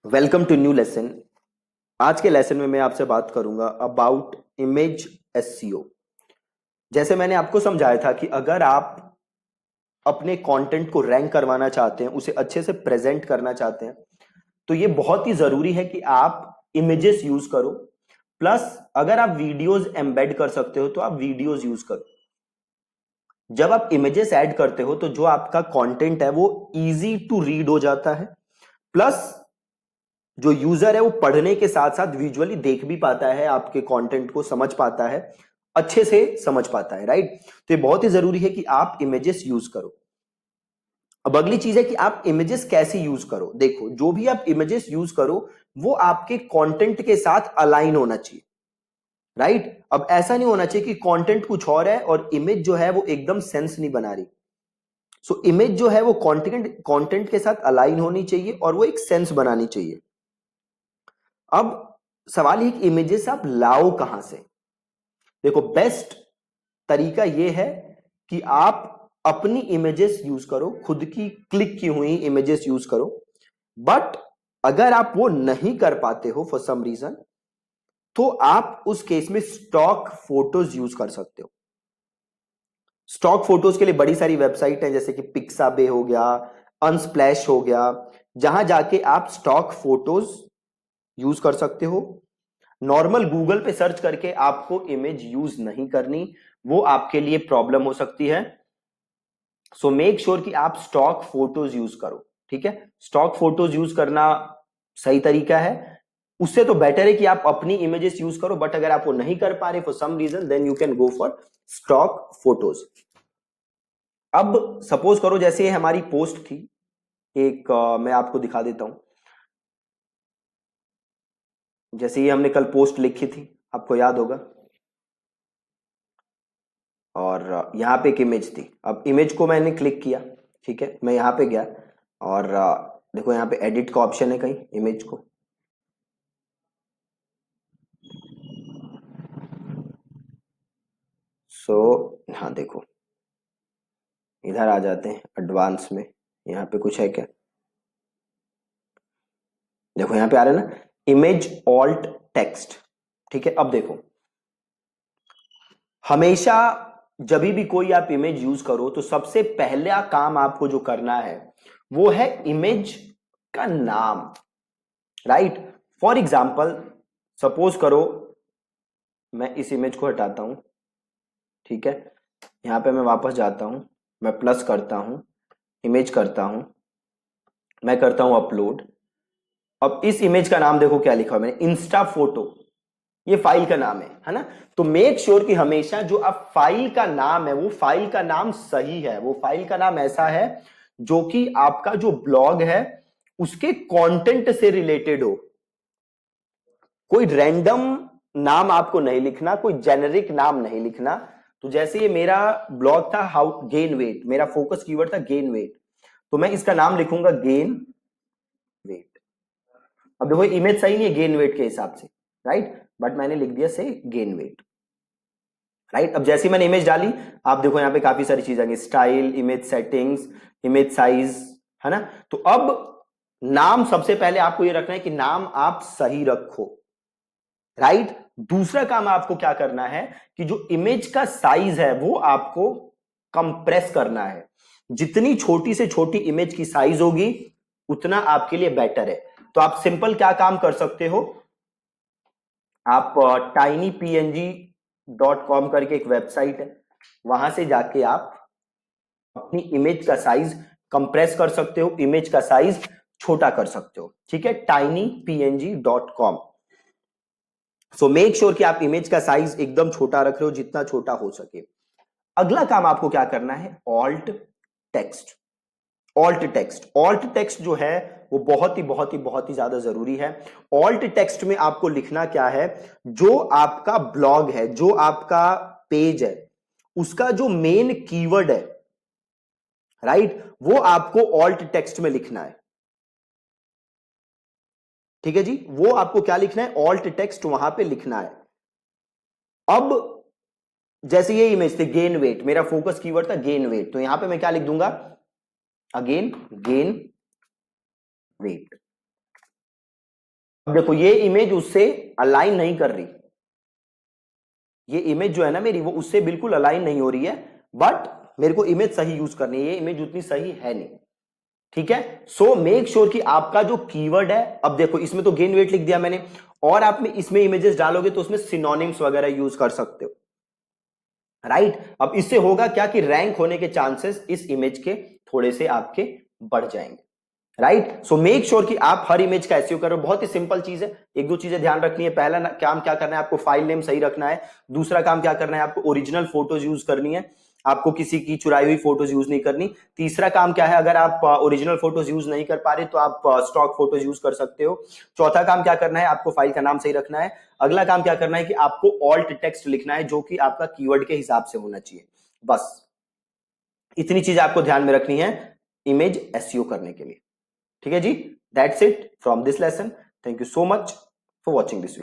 Welcome to new lesson. आज के lesson में मैं आपसे बात करूंगा अबाउट इमेज एसईओ। जैसे मैंने आपको समझाया था कि अगर आप अपने कंटेंट को रैंक करवाना चाहते हैं, उसे अच्छे से प्रेजेंट करना चाहते हैं, तो ये बहुत ही जरूरी है कि आप इमेजेस यूज करो। प्लस अगर आप वीडियोस एम्बेड कर सकते हो तो आप वीडियोस यूज करो। जब आप इमेजेस ऐड करते हो तो जो आपका कंटेंट है वो इजी टू रीड हो जाता है। प्लस जो यूजर है वो पढ़ने के साथ साथ विजुअली देख भी पाता है, आपके कंटेंट को समझ पाता है, अच्छे से समझ पाता है। राइट, तो ये बहुत ही जरूरी है कि आप इमेजेस यूज करो। अब अगली चीज है कि आप इमेजेस कैसे यूज करो। देखो, जो भी आप इमेजेस यूज करो वो आपके कंटेंट के साथ अलाइन होना चाहिए। राइट, अब ऐसा नहीं होना चाहिए कि कंटेंट कुछ और है और इमेज जो है वो एकदम सेंस नहीं बना रही। सो इमेज जो है वो कंटेंट के साथ अलाइन होनी चाहिए और वो एक सेंस बनानी चाहिए। अब सवाल ये कि इमेजेस आप लाओ कहां से। देखो, बेस्ट तरीका यह है कि आप अपनी इमेजेस यूज करो, खुद की क्लिक की हुई इमेजेस यूज करो। बट अगर आप वो नहीं कर पाते हो फॉर सम रीजन, तो आप उस केस में स्टॉक फोटोज यूज कर सकते हो। स्टॉक फोटोज के लिए बड़ी सारी वेबसाइट है, जैसे कि पिक्साबे हो गया, अनस्प्लैश हो गया, जहां जाके आप स्टॉक फोटोज यूज कर सकते हो। नॉर्मल गूगल पे सर्च करके आपको इमेज यूज नहीं करनी, वो आपके लिए प्रॉब्लम हो सकती है। सो मेक श्योर कि आप स्टॉक फोटोज यूज करो। ठीक है, स्टॉक फोटोज यूज करना सही तरीका है। उससे तो बेटर है कि आप अपनी इमेजेस यूज करो, बट अगर आप वो नहीं कर पा रहे for some reason, then you can go for stock photos. अब सपोज करो जैसे ये हमारी पोस्ट थी, एक मैं आपको दिखा देता हूं। जैसे ये हमने कल पोस्ट लिखी थी, आपको याद होगा, और यहाँ पे एक इमेज थी। अब इमेज को मैंने क्लिक किया। ठीक है, मैं यहाँ पे गया और देखो यहाँ पे एडिट का ऑप्शन है कहीं इमेज को। सो हाँ देखो, इधर आ जाते हैं एडवांस में। यहाँ पे कुछ है क्या? देखो यहाँ पे आ रहा है ना, इमेज ऑल्ट टेक्स्ट। ठीक है, अब देखो, हमेशा जब भी कोई आप इमेज यूज करो तो सबसे पहला काम आपको जो करना है वो है इमेज का नाम। राइट, फॉर एग्जाम्पल सपोज करो मैं इस इमेज को हटाता हूं। ठीक है, यहां पे मैं वापस जाता हूं, मैं प्लस करता हूं, इमेज करता हूं, मैं करता हूं अपलोड। अब इस इमेज का नाम देखो क्या लिखा हुआ है मैंने, इंस्टा फोटो। ये फाइल का नाम है ना। तो मेक श्योर कि हमेशा जो आप फाइल का नाम है वो फाइल का नाम सही है, वो फाइल का नाम ऐसा है जो कि आपका जो ब्लॉग है उसके कंटेंट से रिलेटेड हो। कोई रैंडम नाम आपको नहीं लिखना, कोई जेनेरिक नाम नहीं लिखना। तो जैसे ये मेरा ब्लॉग था हाउ गेन वेट, मेरा फोकस कीवर्ड था गेन वेट, तो मैं इसका नाम लिखूंगा गेन वेट। अब देखो इमेज सही नहीं है गेन वेट के हिसाब से, राइट, बट मैंने लिख दिया से गेन वेट। राइट, अब जैसे मैंने इमेज डाली, आप देखो यहाँ पे काफी सारी चीजें आ गई, style, image settings, image size, है ना। तो अब नाम सबसे पहले आपको ये रखना है कि नाम आप सही रखो। राइट, दूसरा काम आपको क्या करना है कि जो इमेज का साइज है वो आपको कंप्रेस करना है। जितनी छोटी से छोटी इमेज की साइज होगी उतना आपके लिए बेटर है। तो आप सिंपल क्या काम कर सकते हो, आप tinypng.com करके एक वेबसाइट है, वहां से जाके आप अपनी इमेज का साइज कंप्रेस कर सकते हो, इमेज का साइज छोटा कर सकते हो। ठीक है, tinypng.com। सो मेक श्योर कि आप इमेज का साइज एकदम छोटा रख रहे हो, जितना छोटा हो सके। अगला काम आपको क्या करना है, alt text. Alt text, alt text जो है वो बहुत ही ज्यादा जरूरी है। ऑल्ट टेक्स्ट में आपको लिखना क्या है, जो आपका ब्लॉग है, जो आपका पेज है, उसका जो मेन कीवर्ड है, राइट, वो आपको ऑल्ट टेक्स्ट में लिखना है। ठीक है जी, वो आपको क्या लिखना है, ऑल्ट टेक्स्ट वहां पे लिखना है। अब जैसे ये इमेज थी गेन वेट, मेरा फोकस कीवर्ड था गेन वेट, तो यहां पे मैं क्या लिख दूंगा, अगेन गेन वेट। अब देखो ये इमेज उससे अलाइन नहीं कर रही, ये इमेज जो है ना मेरी वो उससे बिल्कुल अलाइन नहीं हो रही है, बट मेरे को इमेज सही यूज करनी है, ये इमेज उतनी सही है नहीं। ठीक है, सो मेक श्योर कि आपका जो कीवर्ड है, अब देखो इसमें तो गेन वेट लिख दिया मैंने, और आप में इसमें इमेजेस डालोगे तो उसमें सिनोनिम्स वगैरह यूज कर सकते हो, राइट। अब इससे होगा क्या कि रैंक होने के चांसेस इस इमेज के थोड़े से आपके बढ़ जाएंगे, राइट। सो मेक श्योर कि आप हर इमेज का एसईओ करो। बहुत ही सिंपल चीज है, एक दो चीजें ध्यान रखनी है। पहला काम क्या करना है आपको, फाइल नेम सही रखना है। दूसरा काम क्या करना है आपको, ओरिजिनल फोटोज यूज करनी है, आपको किसी की चुराई हुई फोटोज यूज नहीं करनी। तीसरा काम क्या है, अगर आप ओरिजिनल फोटोज यूज नहीं कर पा रहे तो आप स्टॉक फोटोज यूज कर सकते हो। चौथा काम क्या करना है, आपको फाइल का नाम सही रखना है। अगला काम क्या करना है कि आपको ऑल्ट टेक्स्ट लिखना है जो कि आपका कीवर्ड के हिसाब से होना चाहिए। बस इतनी चीज आपको ध्यान में रखनी है इमेज एसईओ करने के लिए। ठीक है जी, that's it from this lesson. Thank you so much for watching this video.